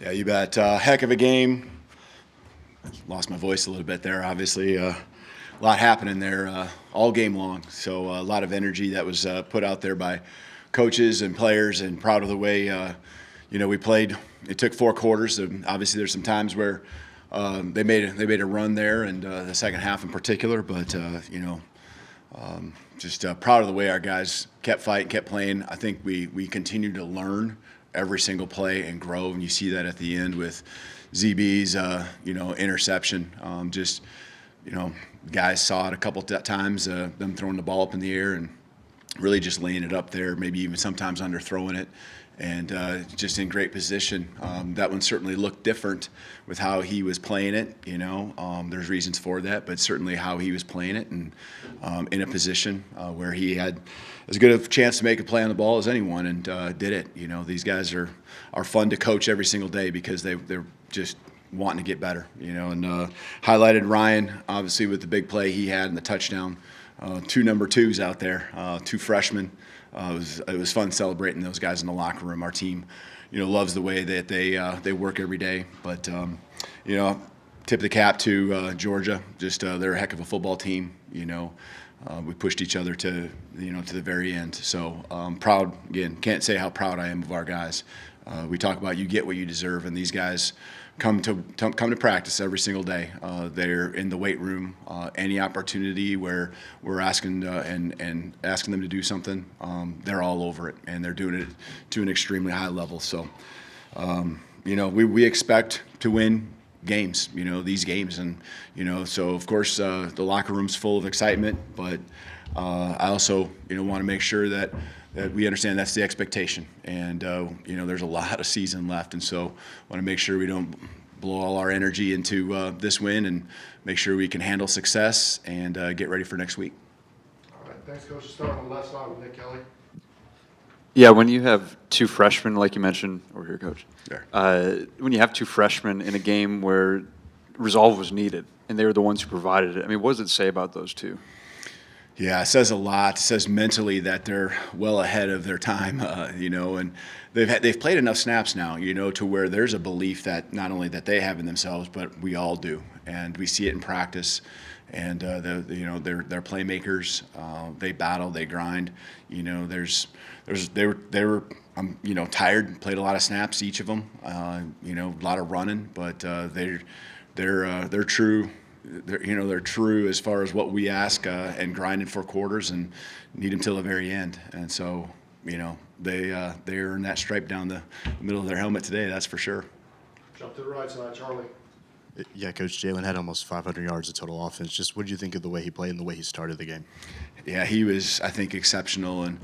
Yeah, you bet. Heck of a game. Lost my voice a little bit there. Obviously, a lot happening there all game long. So a lot of energy that was put out there by coaches and players, and proud of the way we played. It took 4 quarters. And obviously, there's some times where they made a run there, and the second half in particular. But just proud of the way our guys kept fighting, kept playing. I think we continue to learn every single play and grow, and you see that at the end with ZB's interception. Guys saw it a couple times, them throwing the ball up in the air and really just laying it up there, maybe even sometimes underthrowing it, and just in great position. That one certainly looked different with how he was playing it. There's reasons for that, but certainly how he was playing it, and in a position where he had as good a chance to make a play on the ball as anyone, and did it. These guys are fun to coach every single day because they're just wanting to get better. And highlighted Ryan obviously with the big play he had and the touchdown. 2 number 2s out there, 2 freshmen. It was fun celebrating those guys in the locker room. Our team, loves the way that they work every day. But tip the cap to Georgia. Just they're a heck of a football team. We pushed each other to the very end. So proud again. Can't say how proud I am of our guys. We talk about you get what you deserve, and these guys come to practice every single day. They're in the weight room. Any opportunity where we're asking and asking them to do something, they're all over it, and they're doing it to an extremely high level. So, we expect to win games. These games, and so of course the locker room's full of excitement, but I also want to make sure that we understand that's the expectation, and there's a lot of season left, and so want to make sure we don't blow all our energy into this win, and make sure we can handle success and get ready for next week. All right, thanks, Coach. Let's start on the left side with Nick Kelly. Yeah, when you have 2 freshmen, like you mentioned over here, Coach, Sure. when you have 2 freshmen in a game where resolve was needed, and they were the ones who provided it, what does it say about those 2? Yeah, it says a lot. It says mentally that they're well ahead of their time, and they've played enough snaps now, to where there's a belief that not only that they have in themselves, but we all do, and we see it in practice. And they're playmakers. They battle, they grind. They were tired. Played a lot of snaps, each of them. A lot of running, but they're true. They're true as far as what we ask, and grinding 4 quarters and need them till the very end. And so, they earn that stripe down the middle of their helmet today. That's for sure. Jump to the right side, Charlie. Yeah, Coach, Jaylen had almost 500 yards of total offense. Just what did you think of the way he played and the way he started the game? Yeah, he was, I think, exceptional. And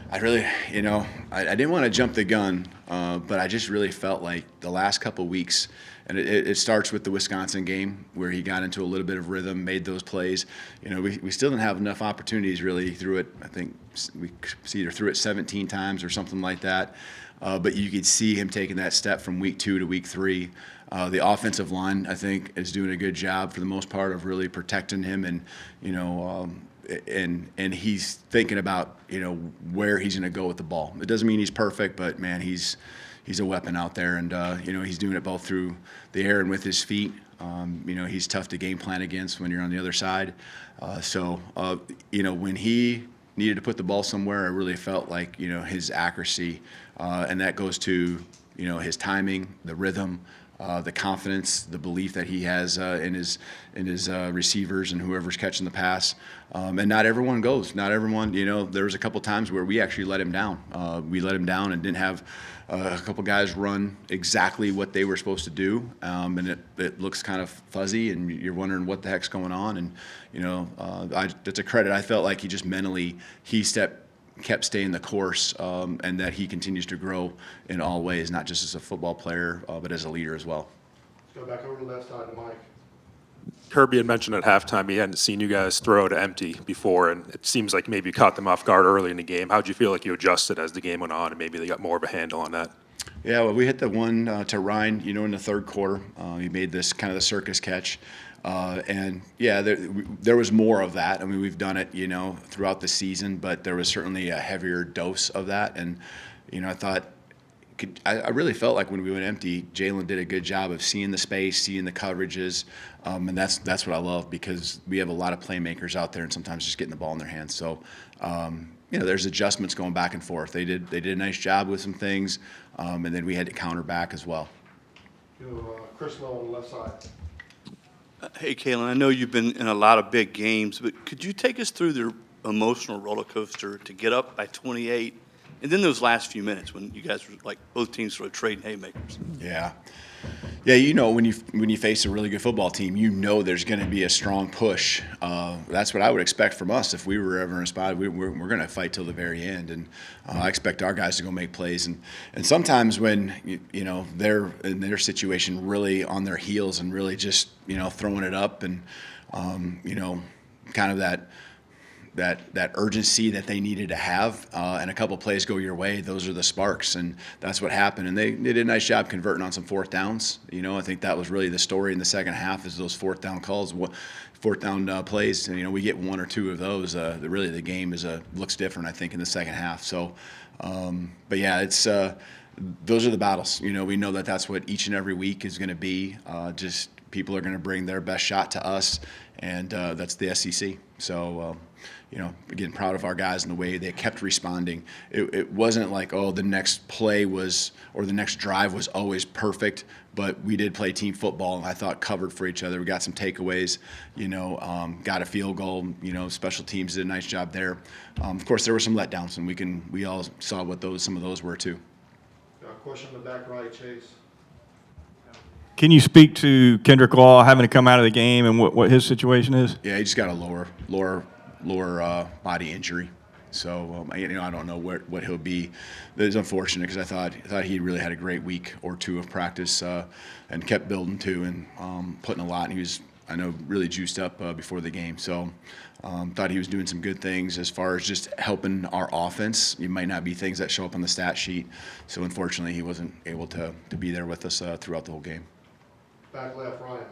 I really, I didn't want to jump the gun, but I just really felt like the last couple of weeks, and it starts with the Wisconsin game where he got into a little bit of rhythm, made those plays. We still didn't have enough opportunities really. Threw it, I think we either threw it 17 times or something like that. But you could see him taking that step from week 2 to week 3. The offensive line, I think, is doing a good job for the most part of really protecting him, and and he's thinking about where he's going to go with the ball. It doesn't mean he's perfect, but man, he's a weapon out there, and he's doing it both through the air and with his feet. He's tough to game plan against when you're on the other side. When he needed to put the ball somewhere, I really felt like his accuracy, and that goes to his timing, the rhythm. The confidence, the belief that he has in his receivers and whoever's catching the pass, and not everyone goes. Not everyone. There was a couple times where we actually let him down. We let him down and didn't have a couple guys run exactly what they were supposed to do, and it looks kind of fuzzy, and you're wondering what the heck's going on. And that's a credit. I felt like he just mentally kept staying the course, and that he continues to grow in all ways, not just as a football player, but as a leader as well. Let's go back over to the left side to Mike. Kirby had mentioned at halftime he hadn't seen you guys throw to empty before, and it seems like maybe you caught them off guard early in the game. How did you feel like you adjusted as the game went on, and maybe they got more of a handle on that? Yeah, well, we hit the one to Ryan, in the third quarter. He made this kind of the circus catch. And yeah, there was more of that. I mean, we've done it, throughout the season, but there was certainly a heavier dose of that. And, I thought I really felt like when we went empty, Jaylen did a good job of seeing the space, seeing the coverages, and that's what I love, because we have a lot of playmakers out there and sometimes just getting the ball in their hands. So, there's adjustments going back and forth. They did a nice job with some things, and then we had to counter back as well. Chris Lowe on the left side. Hey, Kalen, I know you've been in a lot of big games, but could you take us through the emotional roller coaster to get up by 28, and then those last few minutes when you guys were like both teams were trading haymakers? Yeah, when you face a really good football team, there's going to be a strong push. That's what I would expect from us if we were ever in a spot. We're going to fight till the very end, and I expect our guys to go make plays. And sometimes when they're in their situation, really on their heels and really just throwing it up, and kind of that urgency that they needed to have, and a couple plays go your way, those are the sparks, and that's what happened. And they did a nice job converting on some fourth downs. I think that was really the story in the second half, is those fourth down calls, fourth down plays. And, we get one or two of those. Really the game looks different, I think, in the second half. So, but yeah, it's those are the battles. We know that that's what each and every week is going to be. Just people are going to bring their best shot to us, and that's the SEC. So. Again, proud of our guys and the way they kept responding. It wasn't like, the next play was, or the next drive was always perfect, but we did play team football, and I thought covered for each other. We got some takeaways, got a field goal, special teams did a nice job there. Of course, there were some letdowns, and we all saw what some of those were too. Question in the back right, Chase. Can you speak to Kendrick Law having to come out of the game and what his situation is? Yeah, he just got a lower body injury, so I don't know what he'll be. It's unfortunate, because I thought he really had a great week or two of practice, and kept building too, and putting a lot. And he was, I know, really juiced up before the game. So thought he was doing some good things as far as just helping our offense. It might not be things that show up on the stat sheet. So unfortunately, he wasn't able to be there with us throughout the whole game. Back left, Ryan.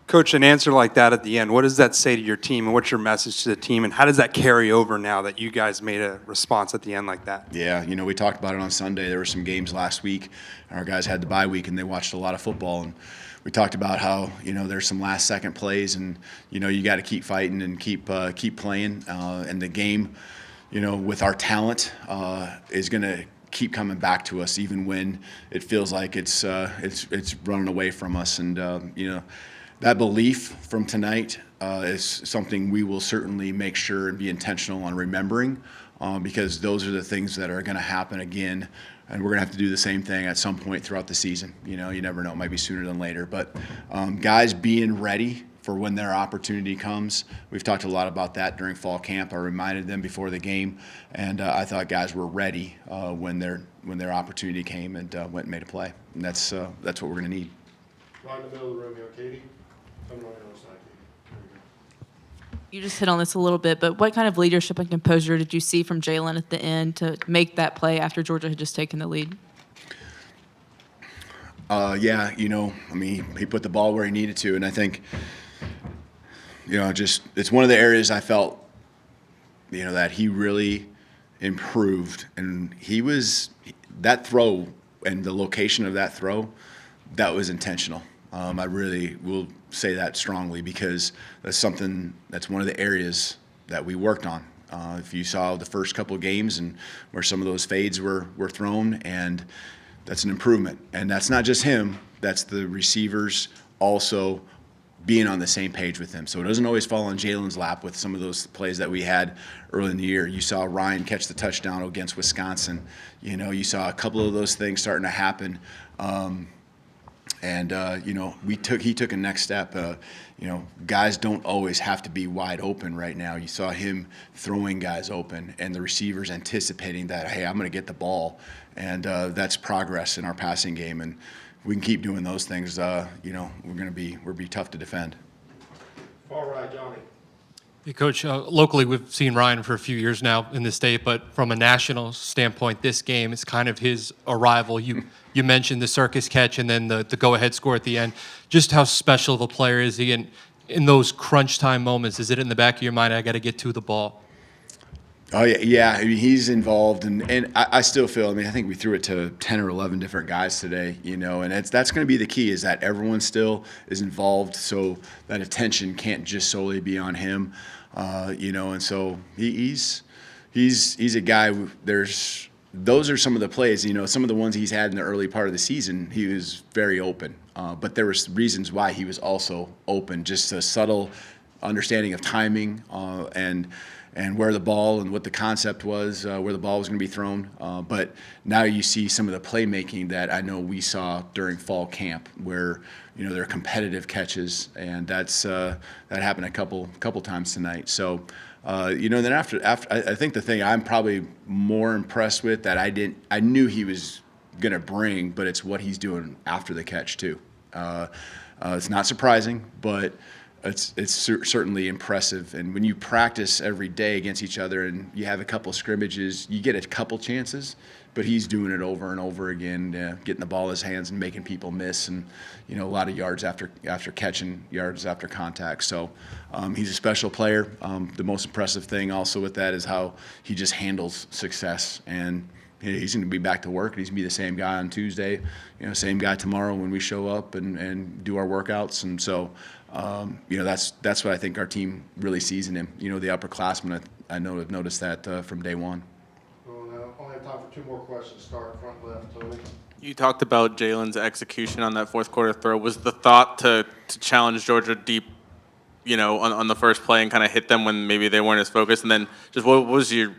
Coach, an answer like that at the end, what does that say to your team, and what's your message to the team, and how does that carry over now that you guys made a response at the end like that? Yeah, we talked about it on Sunday. There were some games last week. Our guys had the bye week, and they watched a lot of football. And we talked about how, there's some last-second plays, and, you got to keep fighting and keep playing. And the game, with our talent, is going to keep coming back to us, even when it feels like it's running away from us. And, that belief from tonight is something we will certainly make sure and be intentional on remembering, because those are the things that are going to happen again, and we're going to have to do the same thing at some point throughout the season. You never know. It might be sooner than later. But guys being ready for when their opportunity comes. We've talked a lot about that during fall camp. I reminded them before the game, and I thought guys were ready when their opportunity came, and went and made a play. And that's what we're going to need. Right in the middle of the room here, Katie. Come right on the side, Katie. You just hit on this a little bit, but what kind of leadership and composure did you see from Jaylen at the end to make that play after Georgia had just taken the lead? Yeah, he put the ball where he needed to, and I think, it's one of the areas I felt, that he really improved, and that throw and the location of that throw, that was intentional. I really will say that strongly, because that's one of the areas that we worked on. If you saw the first couple of games and where some of those fades were thrown, and that's an improvement. And that's not just him, that's the receivers also being on the same page with him. So it doesn't always fall on Jaylen's lap with some of those plays that we had early in the year. You saw Ryan catch the touchdown against Wisconsin. You saw a couple of those things starting to happen. He took a next step. Guys don't always have to be wide open right now. You saw him throwing guys open, and the receivers anticipating that, hey, I'm going to get the ball, and that's progress in our passing game. And we can keep doing those things. We'll be tough to defend. Far right, Johnny. Hey, Coach, locally we've seen Ryan for a few years now in the state, but from a national standpoint, this game is kind of his arrival. You mentioned the circus catch and then the go-ahead score at the end. Just how special of a player is he? And in those crunch time moments, is it in the back of your mind, I got to get to the ball? Oh yeah. I mean, he's involved, and I still feel. I mean, I think we threw it to 10 or 11 different guys today, and that's going to be the key is that everyone still is involved, so that attention can't just solely be on him, and so he's a guy. Those are some of the plays, some of the ones he's had in the early part of the season. He was very open, but there was reasons why he was also open, just a subtle understanding of timing and where the ball and what the concept was, where the ball was going to be thrown. But now you see some of the playmaking that I know we saw during fall camp, where there are competitive catches, and that happened a couple times tonight. So, then after I think the thing I'm probably more impressed with that I knew he was going to bring, but it's what he's doing after the catch too. It's not surprising, but it's certainly impressive. And when you practice every day against each other and you have a couple scrimmages, you get a couple chances, but he's doing it over and over again, getting the ball in his hands and making people miss, and a lot of yards after catching, yards after contact. So he's a special player. The most impressive thing also with that is how he just handles success, and he's going to be back to work. He's going to be the same guy on Tuesday, same guy tomorrow when we show up and do our workouts. And so, that's what I think our team really sees in him. The upperclassmen, I know have noticed that from day one. We'll only have time for 2 more questions. Start front left, Tony. You talked about Jaylen's execution on that fourth quarter throw. Was the thought to challenge Georgia deep, on the first play and kind of hit them when maybe they weren't as focused? And then just what was your,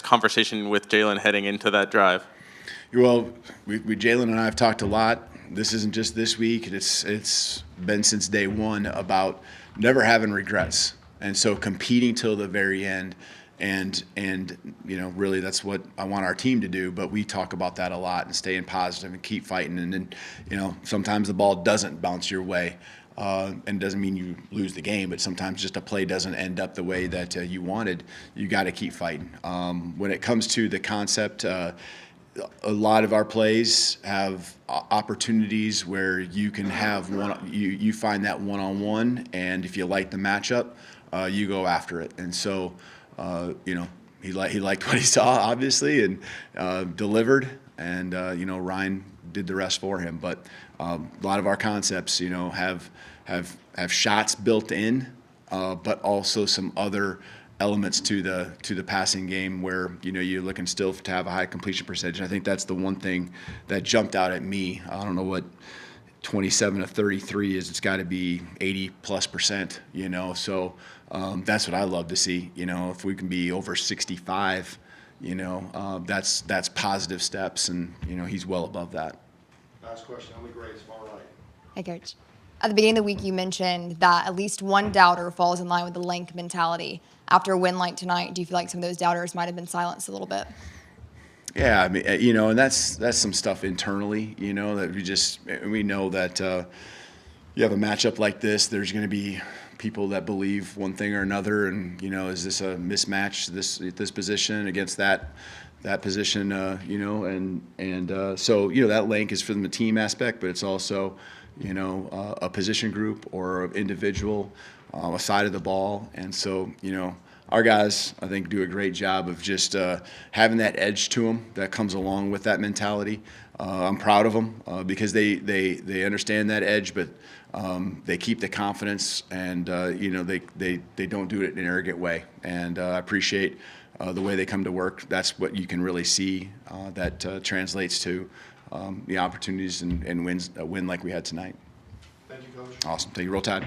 conversation with Jaylen heading into that drive? Well, Jaylen and I have talked a lot. This isn't just this week. It's been since day one about never having regrets, and so competing till the very end. And really that's what I want our team to do. But we talk about that a lot and staying positive and keep fighting. And then sometimes the ball doesn't bounce your way, and doesn't mean you lose the game. But sometimes just a play doesn't end up the way that you wanted. You got to keep fighting. When it comes to the concept. A lot of our plays have opportunities where you can have you find that one-on-one, and if you like the matchup, you go after it. And so, he liked what he saw, obviously, and delivered, and Ryan did the rest for him. But a lot of our concepts, have shots built in, but also some other elements to the passing game where you're looking still to have a high completion percentage. I think that's the one thing that jumped out at me. I don't know what 27 of 33 is. It's got to be 80+%. So that's what I love to see. If we can be over 65, that's positive steps, and he's well above that. Last question. Emily Grace, far right. Hey, Coach. At the beginning of the week, you mentioned that at least one doubter falls in line with the Lank mentality. After a win like tonight, do you feel like some of those doubters might have been silenced a little bit? Yeah, I mean, and that's some stuff internally, that we know that you have a matchup like this, there's going to be people that believe one thing or another, and is this a mismatch, this position against that position, so that link is from the team aspect, but it's also a position group or an individual, a side of the ball. And so, our guys, I think, do a great job of just having that edge to them that comes along with that mentality. I'm proud of them because they understand that edge, but they keep the confidence, and they don't do it in an arrogant way. And I appreciate the way they come to work. That's what you can really see that translates to the opportunities and wins, a win like we had tonight. Thank you, Coach. Awesome. Thank you. Roll Tide.